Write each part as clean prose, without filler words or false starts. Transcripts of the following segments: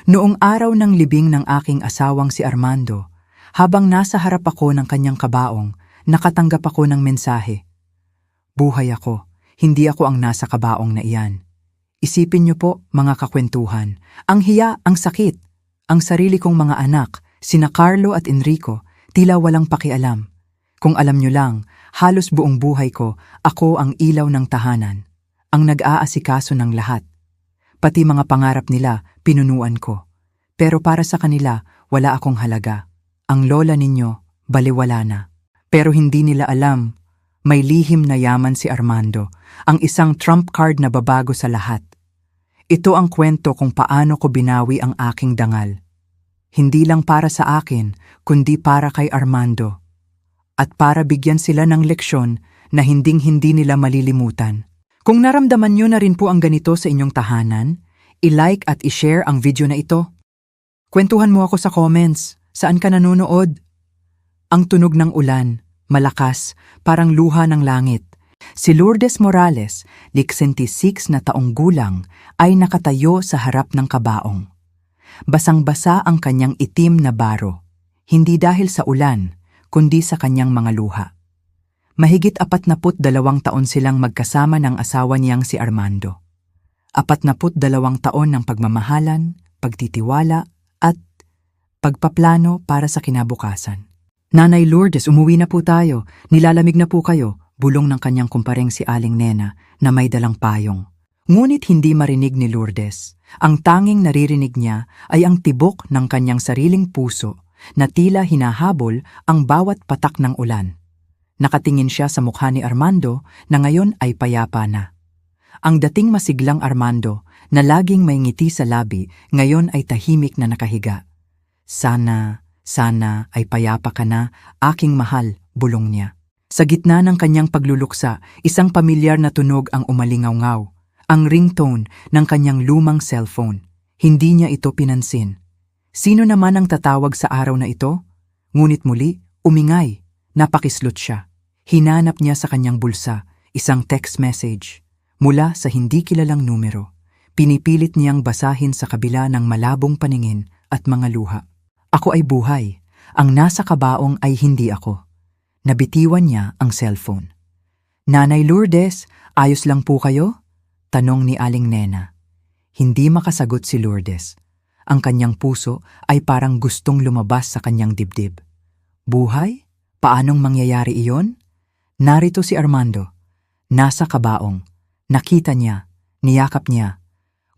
Noong araw ng libing ng aking asawang si Armando, habang nasa harap ako ng kanyang kabaong, nakatanggap ako ng mensahe. Buhay ako, hindi ako ang nasa kabaong na iyan. Isipin niyo po, mga kakwentuhan, ang hiya, ang sakit, ang sarili kong mga anak, sina Carlo at Enrico, tila walang pakialam. Kung alam niyo lang, halos buong buhay ko, ako ang ilaw ng tahanan, ang nag-aasikaso ng lahat. Pati mga pangarap nila, pinunuan ko. Pero para sa kanila, wala akong halaga. Ang lola ninyo, baliwala na. Pero hindi nila alam, may lihim na yaman si Armando, ang isang trump card na babago sa lahat. Ito ang kwento kung paano ko binawi ang aking dangal. Hindi lang para sa akin, kundi para kay Armando. At para bigyan sila ng leksyon na hinding-hindi nila malilimutan. Kung naramdaman nyo na rin po ang ganito sa inyong tahanan, i-like at i-share ang video na ito. Kwentuhan mo ako sa comments, saan ka nanonood? Ang tunog ng ulan, malakas, parang luha ng langit. Si Lourdes Morales, 66 na taong gulang, ay nakatayo sa harap ng kabaong. Basang-basa ang kanyang itim na baro, hindi dahil sa ulan, kundi sa kanyang mga luha. Mahigit 42 taon silang magkasama ng asawa niyang si Armando. 42 taon ng pagmamahalan, pagtitiwala, at pagpaplano para sa kinabukasan. Nanay Lourdes, umuwi na po tayo, nilalamig na po kayo, bulong ng kanyang kumpareng si Aling Nena na may dalang payong. Ngunit hindi marinig ni Lourdes. Ang tanging naririnig niya ay ang tibok ng kanyang sariling puso na tila hinahabol ang bawat patak ng ulan. Nakatingin siya sa mukha ni Armando na ngayon ay payapa na. Ang dating masiglang Armando na laging may ngiti sa labi ngayon ay tahimik na nakahiga. Sana ay payapa ka na, aking mahal, bulong niya. Sa gitna ng kanyang pagluluksa, isang pamilyar na tunog ang umalingaw-ngaw. Ang ringtone ng kanyang lumang cellphone. Hindi niya ito pinansin. Sino naman ang tatawag sa araw na ito? Ngunit muli, umingay. Napakislot siya. Hinanap niya sa kanyang bulsa, isang text message. Mula sa hindi kilalang numero. Pinipilit niyang basahin sa kabila ng malabong paningin at mga luha. Ako ay buhay. Ang nasa kabaong ay hindi ako. Nabitiwan niya ang cellphone. Nanay Lourdes, ayos lang po kayo? Tanong ni Aling Nena. Hindi makasagot si Lourdes. Ang kanyang puso ay parang gustong lumabas sa kanyang dibdib. Buhay? Paanong mangyayari iyon? Narito si Armando. Nasa kabaong. Nakita niya. Niyakap niya.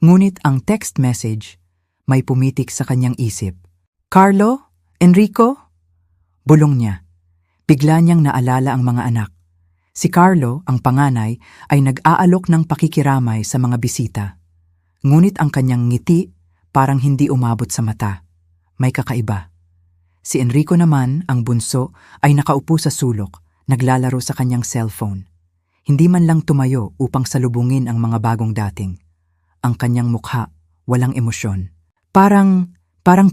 Ngunit ang text message may pumitik sa kanyang isip. Carlo? Enrico? Bulong niya. Bigla niyang naalala ang mga anak. Si Carlo, ang panganay, ay nag-aalok ng pakikiramay sa mga bisita. Ngunit ang kanyang ngiti parang hindi umabot sa mata. May kakaiba. Si Enrico naman, ang bunso, ay nakaupo sa sulok, naglalaro sa kanyang cellphone. Hindi man lang tumayo upang salubungin ang mga bagong dating. Ang kanyang mukha, walang emosyon. Parang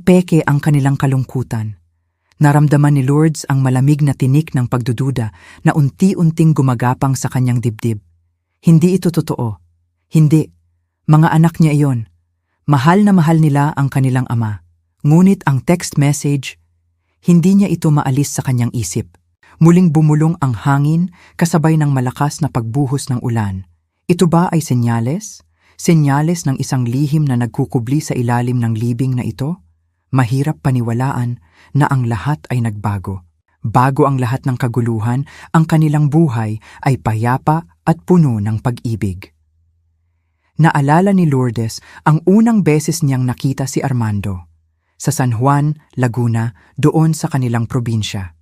peke ang kanilang kalungkutan. Naramdaman ni Lourdes ang malamig na tinik ng pagdududa na unti-unting gumagapang sa kanyang dibdib. Hindi ito totoo. Hindi. Mga anak niya iyon. Mahal na mahal nila ang kanilang ama. Ngunit ang text message, hindi niya ito maalis sa kanyang isip. Muling bumulong ang hangin kasabay ng malakas na pagbuhos ng ulan. Ito ba ay senyales? Senyales ng isang lihim na nagkukubli sa ilalim ng libing na ito? Mahirap paniwalaan na ang lahat ay nagbago. Bago ang lahat ng kaguluhan, ang kanilang buhay ay payapa at puno ng pag-ibig. Naalala ni Lourdes ang unang beses niyang nakita si Armando. Sa San Juan, Laguna, doon sa kanilang probinsya.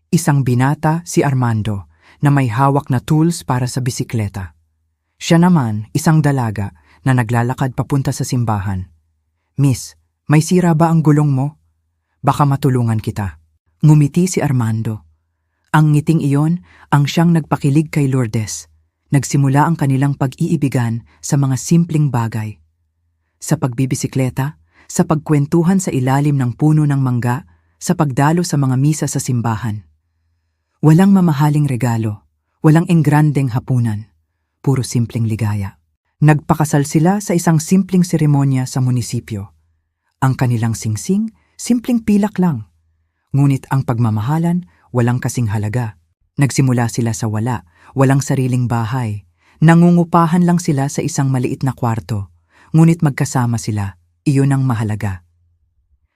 Isang binata si Armando na may hawak na tools para sa bisikleta. Siya naman, isang dalaga na naglalakad papunta sa simbahan. Miss, may sira ba ang gulong mo? Baka matulungan kita. Ngumiti si Armando. Ang ngiting iyon ang siyang nagpakilig kay Lourdes. Nagsimula ang kanilang pag-iibigan sa mga simpleng bagay. Sa pagbibisikleta, sa pagkwentuhan sa ilalim ng puno ng mangga, sa pagdalo sa mga misa sa simbahan. Walang mamahaling regalo, walang engrandeng hapunan, puro simpleng ligaya. Nagpakasal sila sa isang simpleng seremonya sa munisipyo. Ang kanilang singsing, simpleng pilak lang. Ngunit ang pagmamahalan, walang kasing halaga. Nagsimula sila sa wala, walang sariling bahay. Nangungupahan lang sila sa isang maliit na kwarto. Ngunit magkasama sila, iyon ang mahalaga.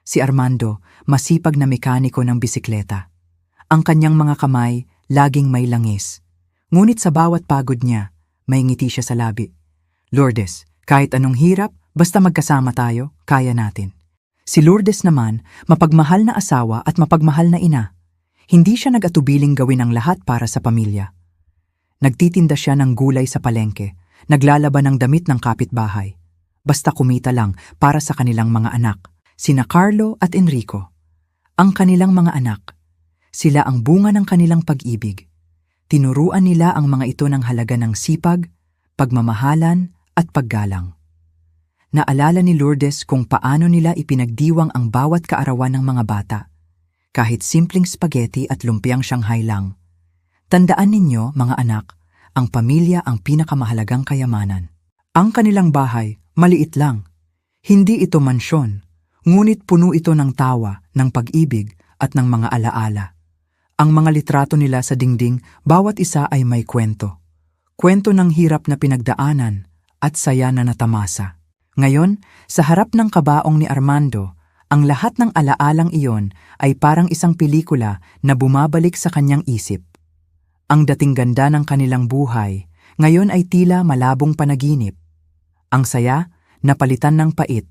Si Armando, masipag na mekaniko ng bisikleta. Ang kanyang mga kamay, laging may langis. Ngunit sa bawat pagod niya, may ngiti siya sa labi. Lourdes, kahit anong hirap, basta magkasama tayo, kaya natin. Si Lourdes naman, mapagmahal na asawa at mapagmahal na ina. Hindi siya nag-atubiling gawin ang lahat para sa pamilya. Nagtitinda siya ng gulay sa palengke, naglalaban ng damit ng kapitbahay. Basta kumita lang para sa kanilang mga anak, sina Carlo at Enrico. Ang kanilang mga anak, sila ang bunga ng kanilang pag-ibig. Tinuruan nila ang mga ito ng halaga ng sipag, pagmamahalan at paggalang. Naalala ni Lourdes kung paano nila ipinagdiwang ang bawat kaarawan ng mga bata. Kahit simpleng spaghetti at lumpiang Shanghai lang. Tandaan ninyo, mga anak, ang pamilya ang pinakamahalagang kayamanan. Ang kanilang bahay, maliit lang. Hindi ito mansyon, ngunit puno ito ng tawa, ng pag-ibig at ng mga alaala. Ang mga litrato nila sa dingding, bawat isa ay may kwento. Kwento ng hirap na pinagdaanan at saya na natamasa. Ngayon, sa harap ng kabaong ni Armando, ang lahat ng alaalang iyon ay parang isang pelikula na bumabalik sa kanyang isip. Ang dating ganda ng kanilang buhay, ngayon ay tila malabong panaginip. Ang saya, napalitan ng pait.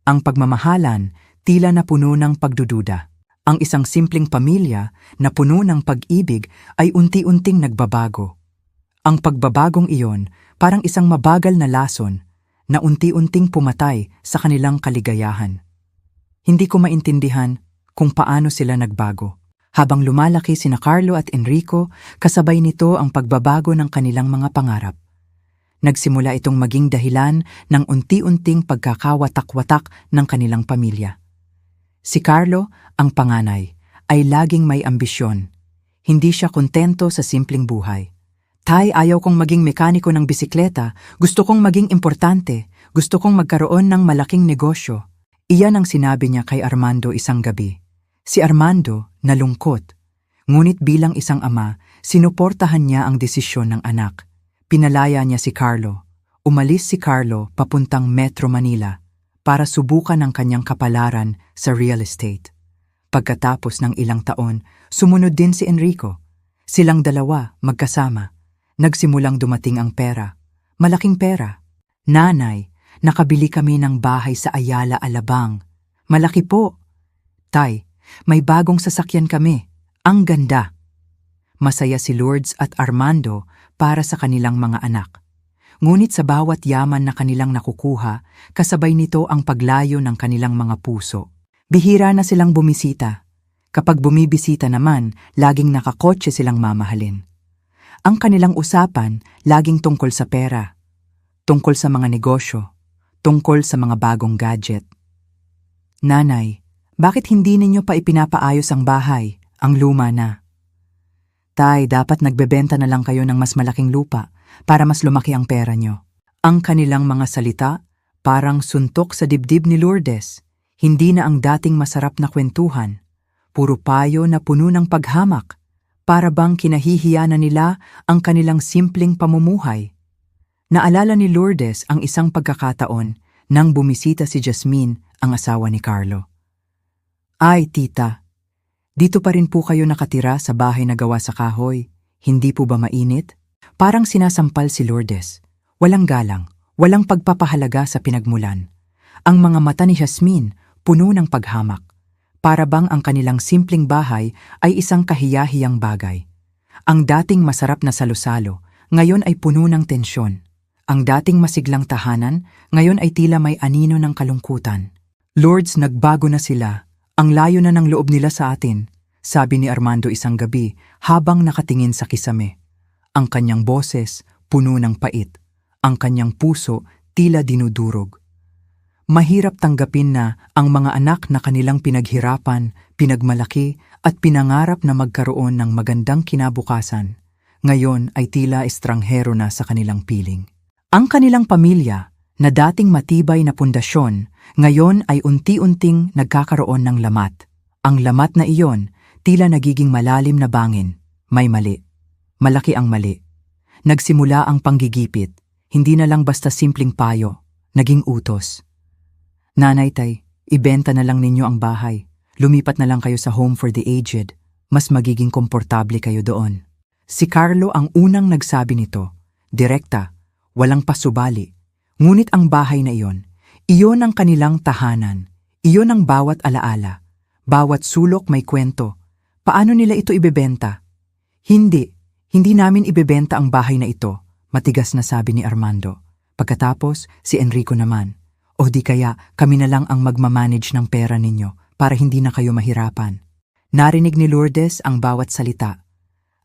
Ang pagmamahalan, tila na puno ng pagdududa. Ang isang simpleng pamilya na puno ng pag-ibig ay unti-unting nagbabago. Ang pagbabagong iyon, parang isang mabagal na lason na unti-unting pumatay sa kanilang kaligayahan. Hindi ko maintindihan kung paano sila nagbago. Habang lumalaki sina Carlo at Enrico, kasabay nito ang pagbabago ng kanilang mga pangarap. Nagsimula itong maging dahilan ng unti-unting pagkakawatak-watak ng kanilang pamilya. Si Carlo, ang panganay, ay laging may ambisyon. Hindi siya kontento sa simpleng buhay. Tay, ayaw kong maging mekaniko ng bisikleta, gusto kong maging importante, gusto kong magkaroon ng malaking negosyo. Iyan ang sinabi niya kay Armando isang gabi. Si Armando, nalungkot. Ngunit bilang isang ama, sinuportahan niya ang desisyon ng anak. Pinalaya niya si Carlo. Umalis si Carlo papuntang Metro Manila para subukan ang kanyang kapalaran sa real estate. Pagkatapos ng ilang taon, sumunod din si Enrico. Silang dalawa, magkasama. Nagsimulang dumating ang pera. Malaking pera. Nanay, nakabili kami ng bahay sa Ayala, Alabang. Malaki po. Tay, may bagong sasakyan kami. Ang ganda. Masaya si Lourdes at Armando para sa kanilang mga anak. Ngunit sa bawat yaman na kanilang nakukuha, kasabay nito ang paglayo ng kanilang mga puso. Bihira na silang bumisita. Kapag bumibisita naman, laging nakakotse silang mamahalin. Ang kanilang usapan, laging tungkol sa pera, tungkol sa mga negosyo, tungkol sa mga bagong gadget. Nanay, bakit hindi ninyo pa ipinapaayos ang bahay, ang luma na? Tay, dapat nagbebenta na lang kayo ng mas malaking lupa para mas lumaki ang pera nyo. Ang kanilang mga salita, parang suntok sa dibdib ni Lourdes. Hindi na ang dating masarap na kwentuhan. Puro payo na puno ng paghamak. Para bang kinahihiya na nila ang kanilang simpleng pamumuhay. Naalala ni Lourdes ang isang pagkakataon nang bumisita si Jasmine, ang asawa ni Carlo. Ay, tita, dito pa rin po kayo nakatira sa bahay na gawa sa kahoy. Hindi po ba mainit? Parang sinasampal si Lourdes. Walang galang, walang pagpapahalaga sa pinagmulan. Ang mga mata ni Jasmine puno ng paghamak. Para bang ang kanilang simpleng bahay ay isang kahiyahiyang bagay. Ang dating masarap na salo-salo, ngayon ay puno ng tensyon. Ang dating masiglang tahanan, ngayon ay tila may anino ng kalungkutan. Lourdes, nagbago na sila. Ang layo na ng loob nila sa atin, sabi ni Armando isang gabi habang nakatingin sa kisame. Ang kanyang boses, puno ng pait. Ang kanyang puso, tila dinudurog. Mahirap tanggapin na ang mga anak na kanilang pinaghirapan, pinagmalaki at pinangarap na magkaroon ng magandang kinabukasan, ngayon ay tila estranghero na sa kanilang piling. Ang kanilang pamilya, na dating matibay na pundasyon, ngayon ay unti-unting nagkakaroon ng lamat. Ang lamat na iyon, tila nagiging malalim na bangin. May mali. Malaki ang mali. Nagsimula ang panggigipit, hindi na lang basta simpleng payo, naging utos. Nanay Tay, ibenta na lang ninyo ang bahay. Lumipat na lang kayo sa home for the aged. Mas magiging komportable kayo doon. Si Carlo ang unang nagsabi nito. Direkta, walang pasubali. Ngunit ang bahay na iyon ang kanilang tahanan. Iyon ang bawat alaala. Bawat sulok may kwento. Paano nila ito ibebenta? Hindi namin ibebenta ang bahay na ito, matigas na sabi ni Armando. Pagkatapos, si Enrico naman. O di kaya kami na lang ang magmamanage ng pera ninyo para hindi na kayo mahirapan. Narinig ni Lourdes ang bawat salita.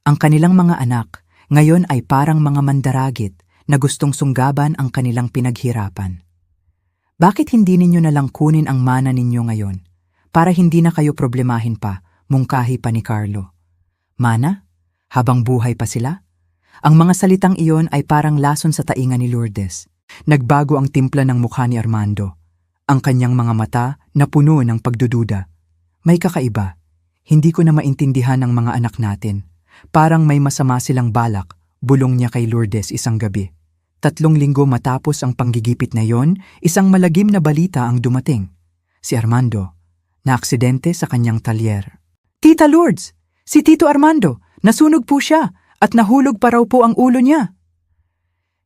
Ang kanilang mga anak ngayon ay parang mga mandaragit na gustong sunggaban ang kanilang pinaghirapan. Bakit hindi ninyo na lang kunin ang mana ninyo ngayon para hindi na kayo problemahin pa, mungkahi pa ni Carlo. Mana? Habang buhay pa sila? Ang mga salitang iyon ay parang lason sa tainga ni Lourdes. Nagbago ang timpla ng mukha ni Armando. Ang kanyang mga mata na puno ng pagdududa. May kakaiba. Hindi ko na maintindihan ang mga anak natin. Parang may masama silang balak, bulong niya kay Lourdes isang gabi. 3 linggo matapos ang panggigipit na yon, isang malagim na balita ang dumating. Si Armando, naaksidente sa kanyang talyer. Tita Lourdes, si Tito Armando, nasunog po siya at nahulog pa raw po ang ulo niya.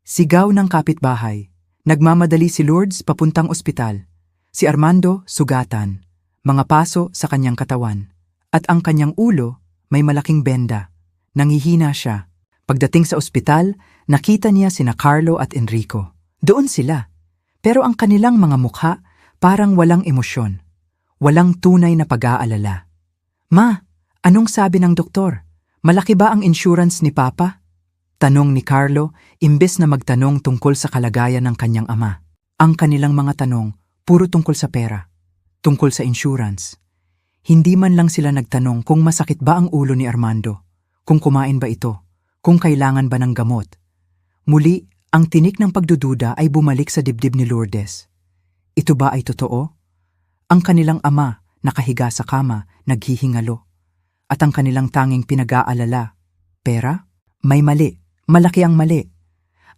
Sigaw ng kapitbahay. Nagmamadali si Lourdes papuntang ospital. Si Armando, sugatan. Mga paso sa kanyang katawan. At ang kanyang ulo, may malaking benda. Nangihina siya. Pagdating sa ospital, nakita niya sina Carlo at Enrico. Doon sila. Pero ang kanilang mga mukha, parang walang emosyon. Walang tunay na pag-aalala. Ma, anong sabi ng doktor? Malaki ba ang insurance ni Papa? Tanong ni Carlo, imbes na magtanong tungkol sa kalagayan ng kanyang ama. Ang kanilang mga tanong, puro tungkol sa pera. Tungkol sa insurance. Hindi man lang sila nagtanong kung masakit ba ang ulo ni Armando, kung kumain ba ito, kung kailangan ba ng gamot. Muli, ang tinik ng pagdududa ay bumalik sa dibdib ni Lourdes. Ito ba ay totoo? Ang kanilang ama, nakahiga sa kama, naghihingalo. At ang kanilang tanging pinag-aalala, pera? May mali. Malaki ang mali.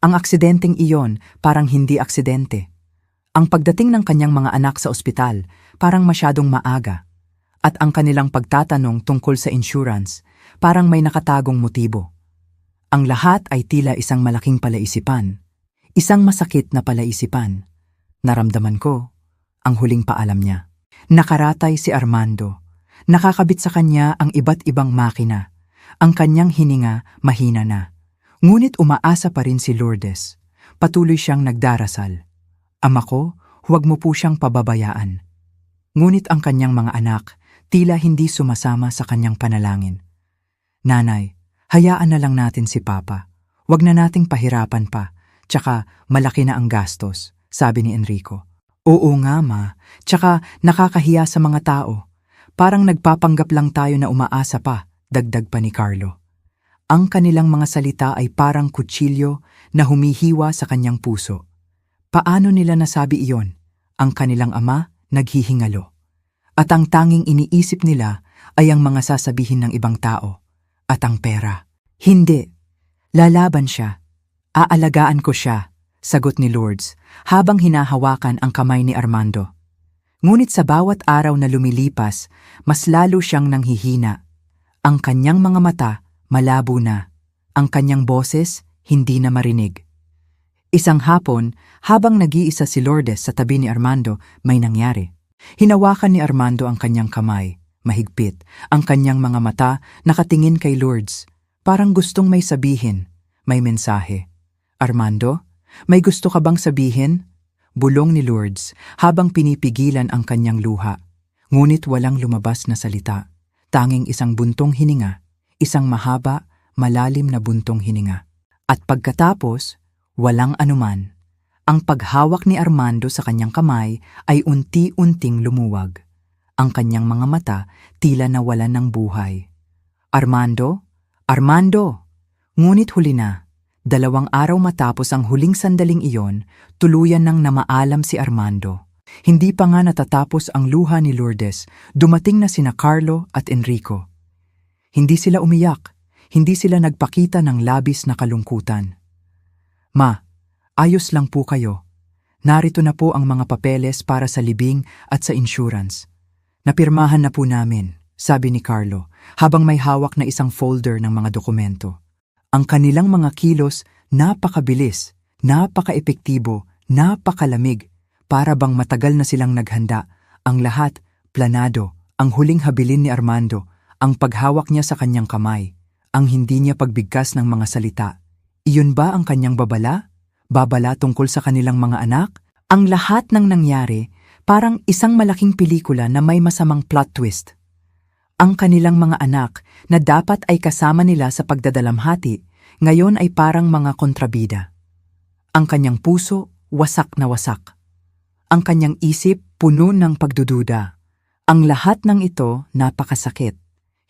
Ang aksidenteng iyon parang hindi aksidente. Ang pagdating ng kanyang mga anak sa ospital parang masyadong maaga. At ang kanilang pagtatanong tungkol sa insurance parang may nakatagong motibo. Ang lahat ay tila isang malaking palaisipan. Isang masakit na palaisipan. Naramdaman ko ang huling paalam niya. Nakaratay si Armando. Nakakabit sa kanya ang iba't ibang makina. Ang kanyang hininga mahina na. Ngunit umaasa pa rin si Lourdes. Patuloy siyang nagdarasal. Ama ko, huwag mo po siyang pababayaan. Ngunit ang kanyang mga anak, tila hindi sumasama sa kanyang panalangin. Nanay, hayaan na lang natin si Papa. Huwag na nating pahirapan pa. Tsaka malaki na ang gastos, sabi ni Enrico. Oo nga ma, tsaka nakakahiya sa mga tao. Parang nagpapanggap lang tayo na umaasa pa, dagdag pa ni Carlo. Ang kanilang mga salita ay parang kutsilyo na humihiwa sa kanyang puso. Paano nila nasabi iyon? Ang kanilang ama naghihingalo. At ang tanging iniisip nila ay ang mga sasabihin ng ibang tao. At ang pera. Hindi. Lalaban siya. Aalagaan ko siya, sagot ni Lourdes habang hinahawakan ang kamay ni Armando. Ngunit sa bawat araw na lumilipas, mas lalo siyang nanghihina. Ang kanyang mga mata malabo na. Ang kanyang boses, hindi na marinig. Isang hapon, habang nag-iisa si Lourdes sa tabi ni Armando, may nangyari. Hinawakan ni Armando ang kanyang kamay, mahigpit. Ang kanyang mga mata nakatingin kay Lourdes. Parang gustong may sabihin, may mensahe. Armando, may gusto ka bang sabihin? Bulong ni Lourdes habang pinipigilan ang kanyang luha. Ngunit walang lumabas na salita. Tanging isang buntong hininga. Isang mahaba, malalim na buntong hininga. At pagkatapos, walang anuman. Ang paghawak ni Armando sa kanyang kamay ay unti-unting lumuwag. Ang kanyang mga mata tila nawalan ng buhay. Armando? Armando! Ngunit huli na. 2 araw matapos ang huling sandaling iyon, tuluyan nang namaalam si Armando. Hindi pa nga natatapos ang luha ni Lourdes, dumating na sina Carlo at Enrico. Hindi sila umiyak, hindi sila nagpakita ng labis na kalungkutan. "Ma, ayos lang po kayo. Narito na po ang mga papeles para sa libing at sa insurance. Napirmahan na po namin," sabi ni Carlo, habang may hawak na isang folder ng mga dokumento. Ang kanilang mga kilos napakabilis, napaka-epektibo, napakalamig, para bang matagal na silang naghanda. Ang lahat, planado, ang huling habilin ni Armando, ang paghawak niya sa kanyang kamay, ang hindi niya pagbigkas ng mga salita. Iyon ba ang kanyang babala? Babala tungkol sa kanilang mga anak? Ang lahat ng nangyari, parang isang malaking pelikula na may masamang plot twist. Ang kanilang mga anak na dapat ay kasama nila sa pagdadalamhati, ngayon ay parang mga kontrabida. Ang kanyang puso, wasak na wasak. Ang kanyang isip, puno ng pagdududa. Ang lahat ng ito, napakasakit.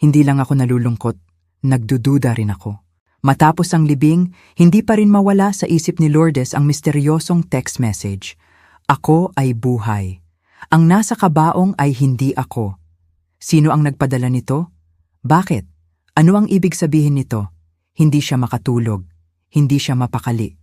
Hindi lang ako nalulungkot, nagdududa rin ako. Matapos ang libing, hindi pa rin mawala sa isip ni Lourdes ang misteryosong text message. "Ako ay buhay. Ang nasa kabaong ay hindi ako." Sino ang nagpadala nito? Bakit? Ano ang ibig sabihin nito? Hindi siya makatulog. Hindi siya mapakali.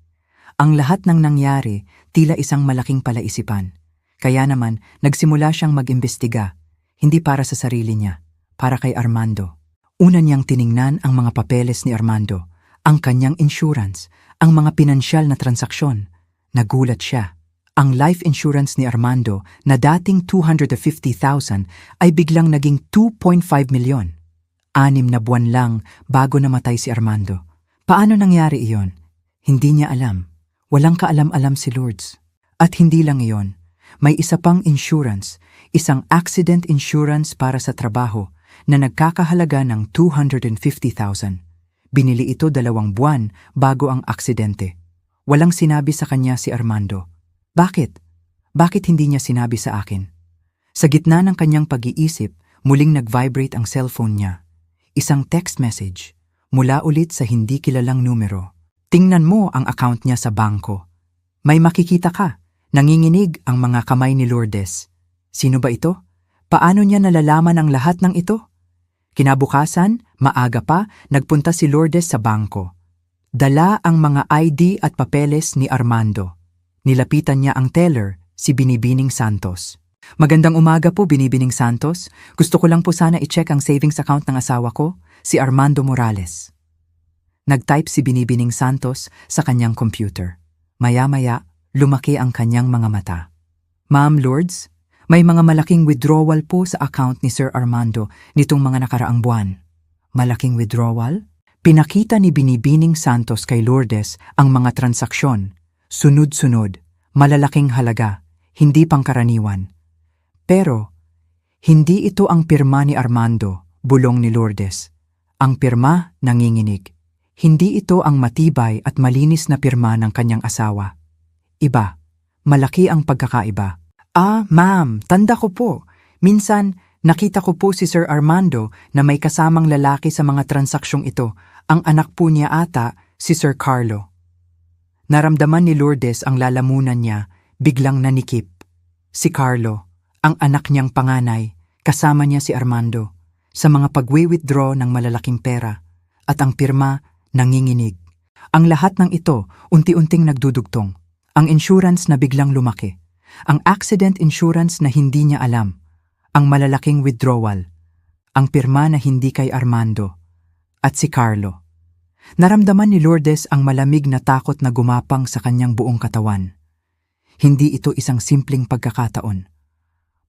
Ang lahat ng nangyari, tila isang malaking palaisipan. Kaya naman, nagsimula siyang mag-imbestiga. Hindi para sa sarili niya, para kay Armando. Una niyang tiningnan ang mga papeles ni Armando, ang kanyang insurance, ang mga pinansyal na transaksyon. Nagulat siya. Ang life insurance ni Armando na dating 250,000 ay biglang naging 2.5 milyon. 6 na buwan lang bago namatay si Armando. Paano nangyari iyon? Hindi niya alam. Walang kaalam-alam si Lourdes. At hindi lang iyon. May isa pang insurance, isang accident insurance para sa trabaho na nagkakahalaga ng 250,000. Binili ito 2 buwan bago ang aksidente. Walang sinabi sa kanya si Armando. Bakit? Bakit hindi niya sinabi sa akin? Sa gitna ng kanyang pag-iisip, muling nag-vibrate ang cellphone niya. Isang text message, mula ulit sa hindi kilalang numero. "Tingnan mo ang account niya sa bangko. May makikita ka." Nanginginig ang mga kamay ni Lourdes. Sino ba ito? Paano niya nalalaman ang lahat ng ito? Kinabukasan, maaga pa, nagpunta si Lourdes sa bangko. Dala ang mga ID at papeles ni Armando. Nilapitan niya ang teller, si Binibining Santos. "Magandang umaga po, Binibining Santos. Gusto ko lang po sana i-check ang savings account ng asawa ko, si Armando Morales." Nag-type si Binibining Santos sa kanyang computer. Maya-maya, lumaki ang kanyang mga mata. "Ma'am Lourdes, may mga malaking withdrawal po sa account ni Sir Armando nitong mga nakaraang buwan." Malaking withdrawal? Pinakita ni Binibining Santos kay Lourdes ang mga transaksyon. Sunod-sunod, malalaking halaga, hindi pangkaraniwan. Pero, hindi ito ang pirma ni Armando, bulong ni Lourdes. Ang pirma, nanginginig. Hindi ito ang matibay at malinis na pirma ng kanyang asawa. Iba, malaki ang pagkakaiba. "Ah, ma'am, tanda ko po. Minsan, nakita ko po si Sir Armando na may kasamang lalaki sa mga transaksyong ito. Ang anak po niya ata, si Sir Carlo." Naramdaman ni Lourdes ang lalamunan niya, biglang nanikip. Si Carlo, ang anak niyang panganay, kasama niya si Armando, sa mga pagwi-withdraw ng malalaking pera, at ang pirma, nanginginig. Ang lahat ng ito, unti-unting nagdudugtong. Ang insurance na biglang lumaki. Ang accident insurance na hindi niya alam. Ang malalaking withdrawal. Ang pirma na hindi kay Armando. At si Carlo. Naramdaman ni Lourdes ang malamig na takot na gumapang sa kanyang buong katawan. Hindi ito isang simpleng pagkakataon.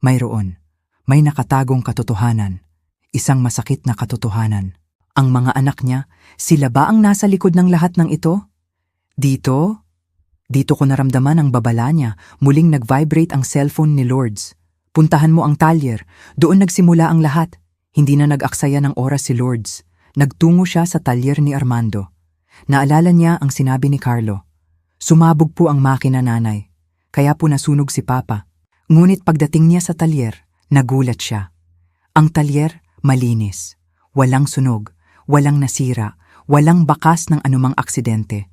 May nakatagong katotohanan. Isang masakit na katotohanan. Ang mga anak niya, sila ba ang nasa likod ng lahat ng ito? Dito ko naramdaman ang babala niya. Muling nag-vibrate ang cellphone ni Lourdes. "Puntahan mo ang talyer. Doon nagsimula ang lahat." Hindi na nag-aksaya ng oras si Lourdes. Nagtungo siya sa talyer ni Armando. Naalala niya ang sinabi ni Carlo. Sumabog po ang makina, nanay. Kaya po nasunog si Papa. Ngunit pagdating niya sa talyer, nagulat siya. Ang talyer, malinis. Walang sunog, walang nasira, walang bakas ng anumang aksidente.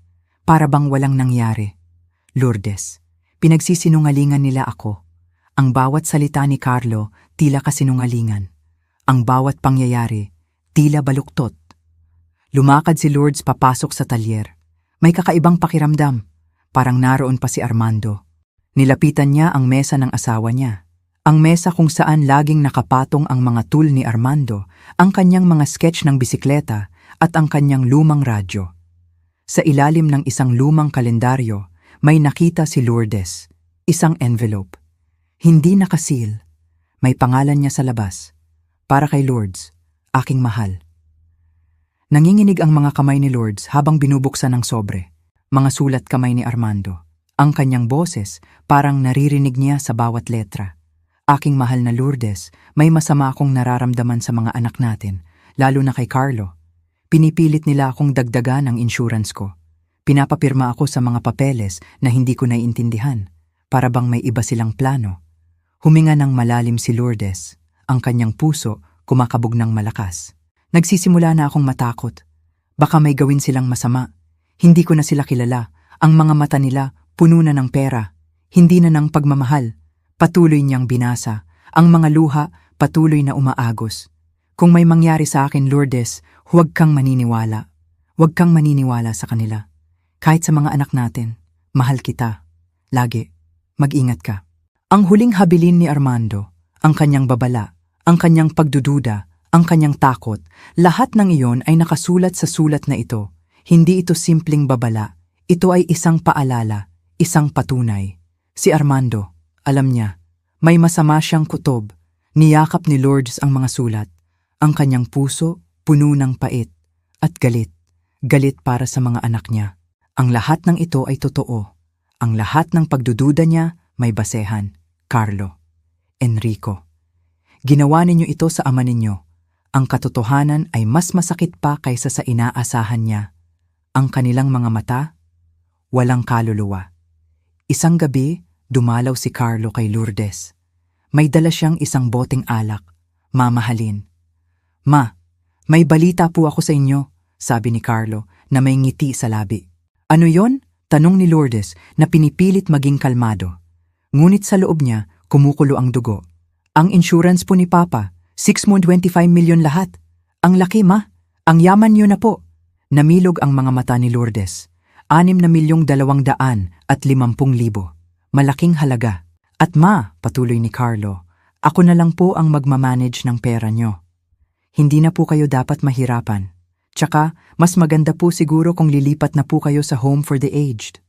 para bang walang nangyari. Lourdes, pinagsisinungalingan nila ako. Ang bawat salita ni Carlo, tila kasinungalingan. Ang bawat pangyayari, tila baluktot. Lumakad si Lourdes papasok sa talyer. May kakaibang pakiramdam. Parang naroon pa si Armando. Nilapitan niya ang mesa ng asawa niya. Ang mesa kung saan laging nakapatong ang mga tool ni Armando, ang kanyang mga sketch ng bisikleta at ang kanyang lumang radyo. Sa ilalim ng isang lumang kalendaryo, may nakita si Lourdes. Isang envelope. Hindi nakasil. May pangalan niya sa labas. Para kay Lourdes, aking mahal. Nanginginig ang mga kamay ni Lourdes habang binubuksan ang sobre. Mga sulat kamay ni Armando. Ang kanyang boses, parang naririnig niya sa bawat letra. Aking mahal na Lourdes, may masama akong nararamdaman sa mga anak natin, lalo na kay Carlo. Pinipilit nila akong dagdagan ang insurance ko. Pinapapirma ako sa mga papeles na hindi ko naiintindihan, para bang may iba silang plano. Huminga ng malalim si Lourdes, ang kanyang puso kumakabog ng malakas. Nagsisimula na akong matakot. Baka may gawin silang masama. Hindi ko na sila kilala. Ang mga mata nila puno na ng pera. Hindi na ng pagmamahal. Patuloy niyang binasa. Ang mga luha patuloy na umaagos. Kung may mangyari sa akin, Lourdes, huwag kang maniniwala. Huwag kang maniniwala sa kanila. Kahit sa mga anak natin, mahal kita. Lagi, mag-ingat ka. Ang huling habilin ni Armando, ang kanyang babala, ang kanyang pagdududa, ang kanyang takot, lahat ng iyon ay nakasulat sa sulat na ito. Hindi ito simpleng babala. Ito ay isang paalala, isang patunay. Si Armando, alam niya, may masama siyang kutob. Niyakap ni Lourdes ang mga sulat. Ang kanyang puso, puno ng pait at galit. Galit para sa mga anak niya. Ang lahat ng ito ay totoo. Ang lahat ng pagdududa niya may basehan. Carlo, Enrico. Ginawa ninyo ito sa ama ninyo. Ang katotohanan ay mas masakit pa kaysa sa inaasahan niya. Ang kanilang mga mata, walang kaluluwa. Isang gabi, dumalaw si Carlo kay Lourdes. May dala siyang isang boteng alak. Mamahalin. Ma, may balita po ako sa inyo, sabi ni Carlo na may ngiti sa labi. Ano yon? Tanong ni Lourdes na pinipilit maging kalmado. Ngunit sa loob niya, kumukulo ang dugo. Ang insurance po ni Papa, 6.25 milyon lahat. Ang laki, ma. Ang yaman niyo na po. Namilog ang mga mata ni Lourdes. 6,250,000. Malaking halaga. At ma, patuloy ni Carlo, ako na lang po ang magmamanage ng pera niyo. Hindi na po kayo dapat mahirapan. Tsaka, mas maganda po siguro kung lilipat na po kayo sa home for the aged.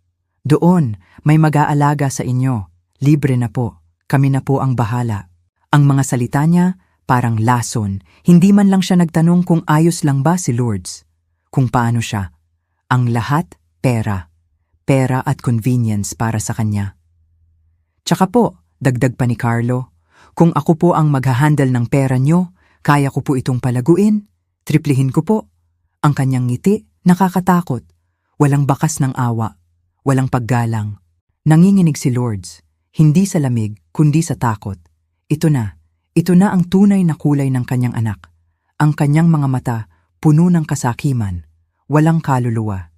Doon, may mag-aalaga sa inyo. Libre na po. Kami na po ang bahala. Ang mga salita niya, parang lason. Hindi man lang siya nagtanong kung ayos lang ba si Lourdes. Kung paano siya. Ang lahat, pera. Pera at convenience para sa kanya. Tsaka po, dagdag pa ni Carlo, kung ako po ang maghahandle ng pera nyo, kaya ko po itong palaguin. Triplihin ko po. Ang kanyang ngiti, nakakatakot. Walang bakas ng awa. Walang paggalang. Nanginginig si Lourdes. Hindi sa lamig, kundi sa takot. Ito na ang tunay na kulay ng kanyang anak. Ang kanyang mga mata, puno ng kasakiman, walang kaluluwa.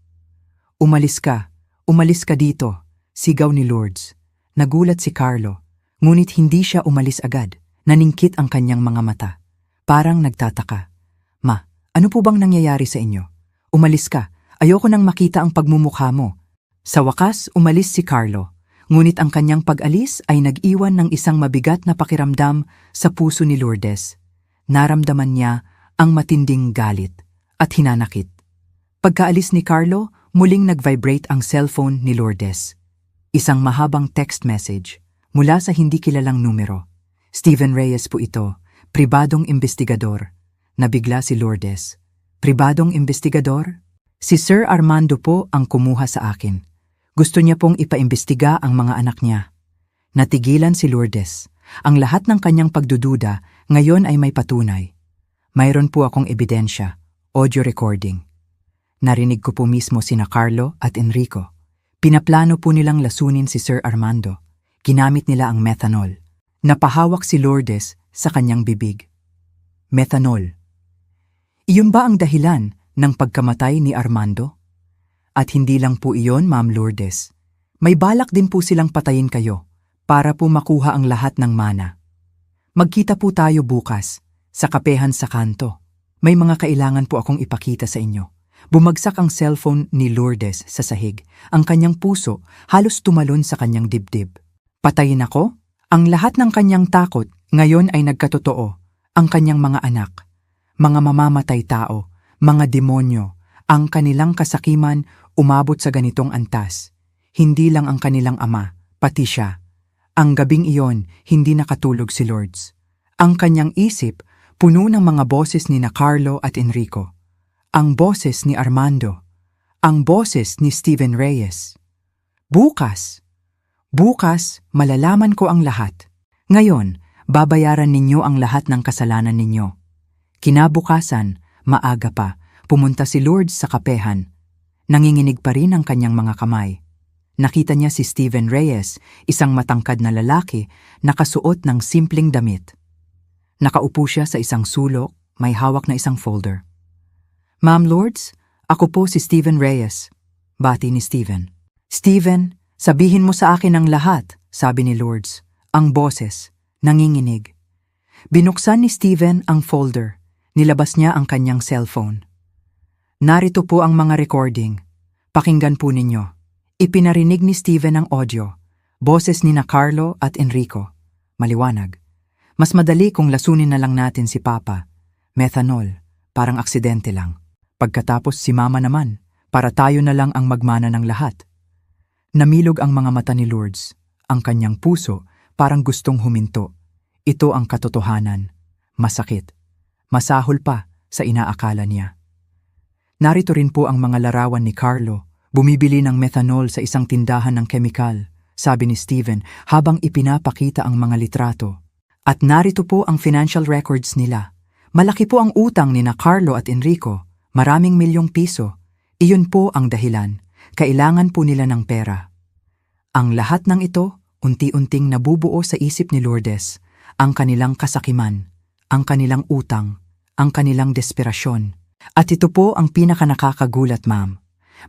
Umalis ka dito, sigaw ni Lourdes. Nagulat si Carlo, ngunit hindi siya umalis agad. Naningkit ang kanyang mga mata. Parang nagtataka. Ma, ano po bang nangyayari sa inyo? Umalis ka, ayoko nang makita ang pagmumukha mo. Sa wakas, umalis si Carlo. Ngunit ang kanyang pag-alis ay nag-iwan ng isang mabigat na pakiramdam sa puso ni Lourdes. Naramdaman niya ang matinding galit at hinanakit. Pagkaalis ni Carlo, muling nag-vibrate ang cellphone ni Lourdes. Isang mahabang text message mula sa hindi kilalang numero. Steven Reyes po ito, pribadong investigador. Nabigla si Lourdes. Pribadong investigador? Si Sir Armando po ang kumuha sa akin. Gusto niya pong ipaimbestiga ang mga anak niya. Natigilan si Lourdes. Ang lahat ng kanyang pagdududa ngayon ay may patunay. Mayroon po akong ebidensya, audio recording. Narinig ko po mismo sina Carlo at Enrico. Pinaplano po nilang lasunin si Sir Armando. Ginamit nila ang methanol. Napahawak si Lourdes sa kanyang bibig. Methanol. Iyon ba ang dahilan ng pagkamatay ni Armando? At hindi lang po iyon, Ma'am Lourdes. May balak din po silang patayin kayo para po makuha ang lahat ng mana. Magkita po tayo bukas sa kapehan sa kanto. May mga kailangan po akong ipakita sa inyo. Bumagsak ang cellphone ni Lourdes sa sahig. Ang kanyang puso halos tumalon sa kanyang dibdib. Patayin ako? Ang lahat ng kanyang takot ngayon ay nagkatotoo. Ang kanyang mga anak, mga mamamatay tao, mga demonyo, ang kanilang kasakiman umabot sa ganitong antas. Hindi lang ang kanilang ama, pati siya. Ang gabing iyon, hindi nakatulog si Lourdes. Ang kanyang isip, puno ng mga boses ni Carlo at Enrico. Ang boses ni Armando. Ang boses ni Steven Reyes. Bukas, malalaman ko ang lahat. Ngayon, babayaran ninyo ang lahat ng kasalanan ninyo. Kinabukasan, maaga pa, pumunta si Lourdes sa kapehan. Nanginginig pa rin ang kanyang mga kamay. Nakita niya si Steven Reyes, isang matangkad na lalaki, nakasuot ng simpleng damit. Nakaupo siya sa isang sulok, may hawak na isang folder. Ma'am Lourdes, ako po si Steven Reyes. Bati ni Steven. Steven, sabihin mo sa akin ang lahat, sabi ni Lourdes. Ang boses, nanginginig. Binuksan ni Steven ang folder. Nilabas niya ang kanyang cellphone. Narito po ang mga recording. Pakinggan po ninyo. Ipinarinig ni Steven ang audio. Boses ni Carlo at Enrico. Maliwanag. Mas madali kung lasunin na lang natin si Papa. Methanol. Parang aksidente lang. Pagkatapos si Mama naman. Para tayo na lang ang magmana ng lahat. Namilog ang mga mata ni Lourdes. Ang kanyang puso parang gustong huminto. Ito ang katotohanan. Masakit. Masahol pa sa inaakala niya. Narito rin po ang mga larawan ni Carlo. Bumibili ng methanol sa isang tindahan ng kemikal, sabi ni Steven habang ipinapakita ang mga litrato. At narito po ang financial records nila. Malaki po ang utang ni Carlo at Enrico. Maraming milyong piso. Iyon po ang dahilan. Kailangan po nila ng pera. Ang lahat ng ito, unti-unting nabubuo sa isip ni Lourdes. Ang kanilang kasakiman, ang kanilang utang, ang kanilang desperasyon. At ito po ang pinakanakakagulat, ma'am.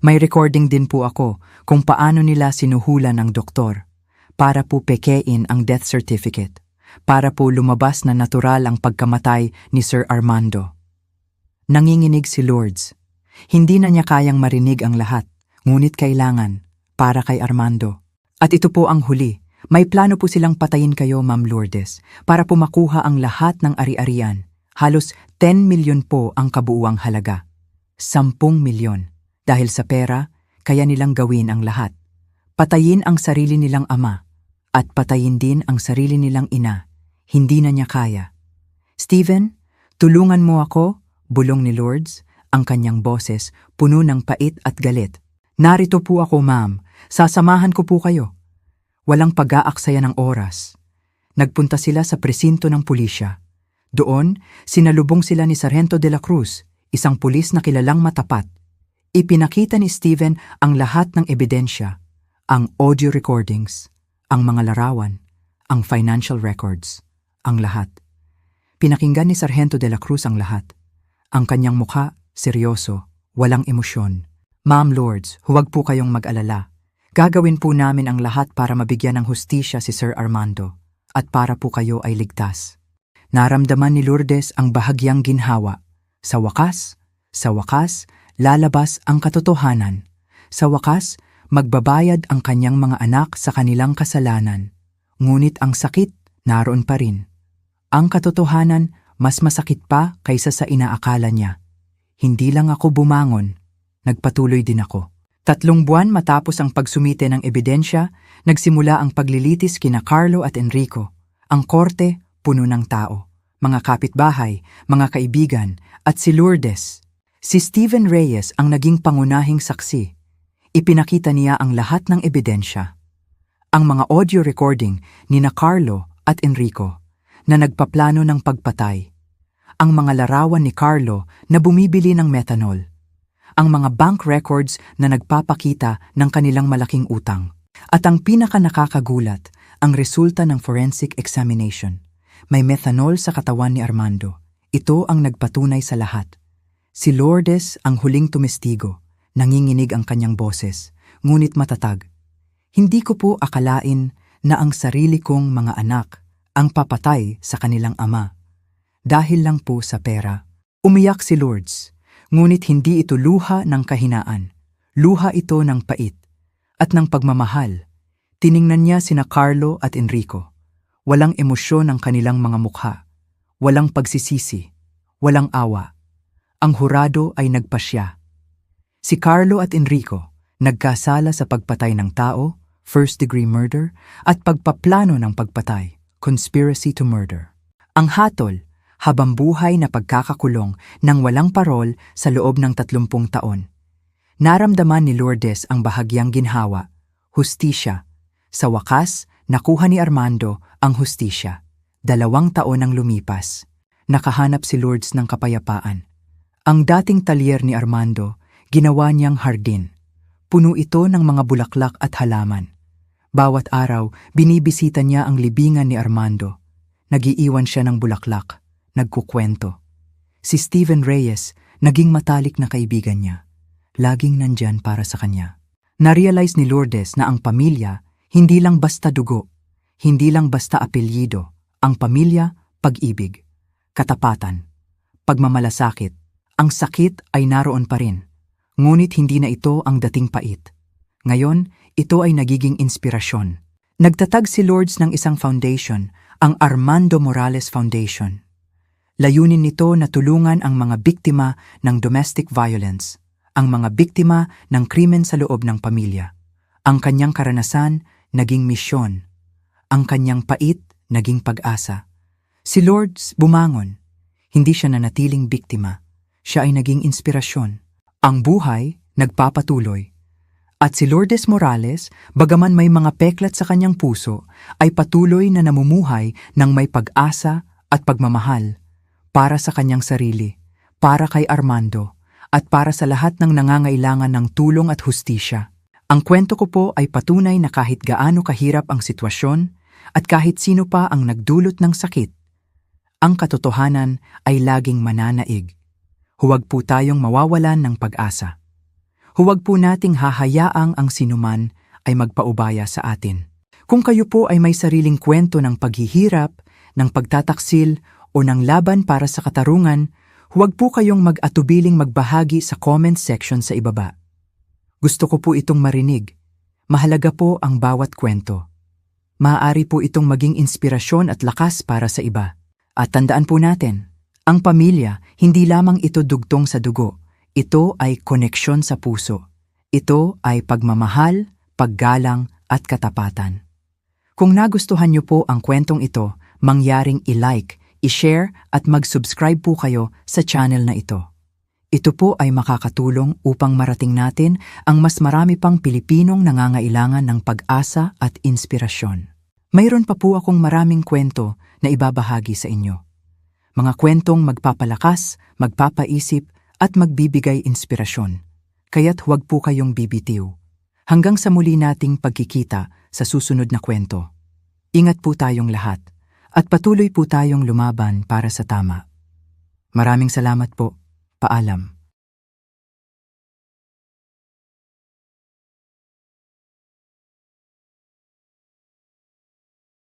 May recording din po ako kung paano nila sinuhulan ng doktor para po pekein ang death certificate, para po lumabas na natural ang pagkamatay ni Sir Armando. Nanginginig si Lourdes. Hindi na niya kayang marinig ang lahat, ngunit kailangan para kay Armando. At ito po ang huli. May plano po silang patayin kayo, Ma'am Lourdes, para po makuha ang lahat ng ari-arian. Halos 10 milyon po ang kabuuang halaga. 10 milyon. Dahil sa pera, kaya nilang gawin ang lahat. Patayin ang sarili nilang ama at patayin din ang sarili nilang ina. Hindi na niya kaya. Steven, tulungan mo ako, bulong ni Lourdes, ang kanyang boses puno ng pait at galit. Narito po ako, ma'am. Sasamahan ko po kayo. Walang pag-aaksaya ng oras. Nagpunta sila sa presinto ng pulisya. Doon, sinalubong sila ni Sargento de la Cruz, isang pulis na kilalang matapat. Ipinakita ni Steven ang lahat ng ebidensya, ang audio recordings, ang mga larawan, ang financial records, ang lahat. Pinakinggan ni Sargento de la Cruz ang lahat. Ang kanyang mukha, seryoso, walang emosyon. Ma'am Lourdes, huwag po kayong mag-alala. Gagawin po namin ang lahat para mabigyan ng hustisya si Sir Armando at para po kayo ay ligtas. Naramdaman ni Lourdes ang bahagyang ginhawa. Sa wakas, lalabas ang katotohanan. Sa wakas, magbabayad ang kanyang mga anak sa kanilang kasalanan. Ngunit ang sakit, naroon pa rin. Ang katotohanan, mas masakit pa kaysa sa inaakala niya. Hindi lang ako bumangon, nagpatuloy din ako. 3 buwan matapos ang pagsumite ng ebidensya, nagsimula ang paglilitis kina Carlo at Enrico. Ang korte, puno ng tao. Mga kapitbahay, mga kaibigan, at si Lourdes. Si Steven Reyes ang naging pangunahing saksi. Ipinakita niya ang lahat ng ebidensya. Ang mga audio recording ni Carlo at Enrico na nagpaplano ng pagpatay. Ang mga larawan ni Carlo na bumibili ng methanol. Ang mga bank records na nagpapakita ng kanilang malaking utang. At ang pinaka-nakakagulat, ang resulta ng forensic examination. May methanol sa katawan ni Armando. Ito ang nagpatunay sa lahat. Si Lourdes ang huling tumestigo. Nanginginig ang kanyang boses, ngunit matatag. Hindi ko po akalain na ang sarili kong mga anak ang papatay sa kanilang ama. Dahil lang po sa pera. Umiyak si Lourdes, ngunit hindi ito luha ng kahinaan. Luha ito ng pait at ng pagmamahal. Tiningnan niya sina Carlo at Enrico. Walang emosyon ang kanilang mga mukha. Walang pagsisisi. Walang awa. Ang hurado ay nagpasya. Si Carlo at Enrico nagkasala sa pagpatay ng tao, first-degree murder, at pagpaplano ng pagpatay, conspiracy to murder. Ang hatol, habambuhay na pagkakakulong ng walang parol sa loob ng 30 taon. Naramdaman ni Lourdes ang bahagyang ginhawa, hustisya. Sa wakas, nakuha ni Armando ang hustisya. 2 taon ang lumipas. Nakahanap si Lourdes ng kapayapaan. Ang dating talyer ni Armando, ginawa niyang hardin. Puno ito ng mga bulaklak at halaman. Bawat araw, binibisita niya ang libingan ni Armando. Nagiiwan siya ng bulaklak, nagkukwento. Si Steven Reyes, naging matalik na kaibigan niya. Laging nandyan para sa kanya. Narealize ni Lourdes na ang pamilya, hindi lang basta dugo, hindi lang basta apelyido. Ang pamilya, pag-ibig, katapatan, pagmamalasakit. Ang sakit ay naroon pa rin. Ngunit hindi na ito ang dating pait. Ngayon, ito ay nagiging inspirasyon. Nagtatag si Lourdes ng isang foundation, ang Armando Morales Foundation. Layunin nito na tulungan ang mga biktima ng domestic violence, ang mga biktima ng krimen sa loob ng pamilya. Ang kanyang karanasan, naging misyon. Ang kanyang pait, naging pag-asa. Si Lourdes bumangon. Hindi siya nanatiling biktima. Siya ay naging inspirasyon. Ang buhay, nagpapatuloy. At si Lourdes Morales, bagaman may mga peklat sa kanyang puso, ay patuloy na namumuhay ng may pag-asa at pagmamahal para sa kanyang sarili, para kay Armando, at para sa lahat ng nangangailangan ng tulong at hustisya. Ang kwento ko po ay patunay na kahit gaano kahirap ang sitwasyon at kahit sino pa ang nagdulot ng sakit, ang katotohanan ay laging mananaig. Huwag po tayong mawawalan ng pag-asa. Huwag po nating hahayaang ang sinuman ay magpaubaya sa atin. Kung kayo po ay may sariling kwento ng paghihirap, ng pagtataksil o ng laban para sa katarungan, huwag po kayong mag-atubiling magbahagi sa comment section sa ibaba. Gusto ko po itong marinig. Mahalaga po ang bawat kwento. Maaari po itong maging inspirasyon at lakas para sa iba. At tandaan po natin, ang pamilya, hindi lamang ito dugtong sa dugo. Ito ay koneksyon sa puso. Ito ay pagmamahal, paggalang at katapatan. Kung nagustuhan niyo po ang kwentong ito, mangyaring i-like, i-share at mag-subscribe po kayo sa channel na ito. Ito po ay makakatulong upang marating natin ang mas marami pang Pilipinong nangangailangan ng pag-asa at inspirasyon. Mayroon pa po akong maraming kwento na ibabahagi sa inyo. Mga kwentong magpapalakas, magpapaisip, at magbibigay inspirasyon. Kaya't huwag po kayong bibitiw. Hanggang sa muli nating pagkikita sa susunod na kwento. Ingat po tayong lahat, at patuloy po tayong lumaban para sa tama. Maraming salamat po. Paalam.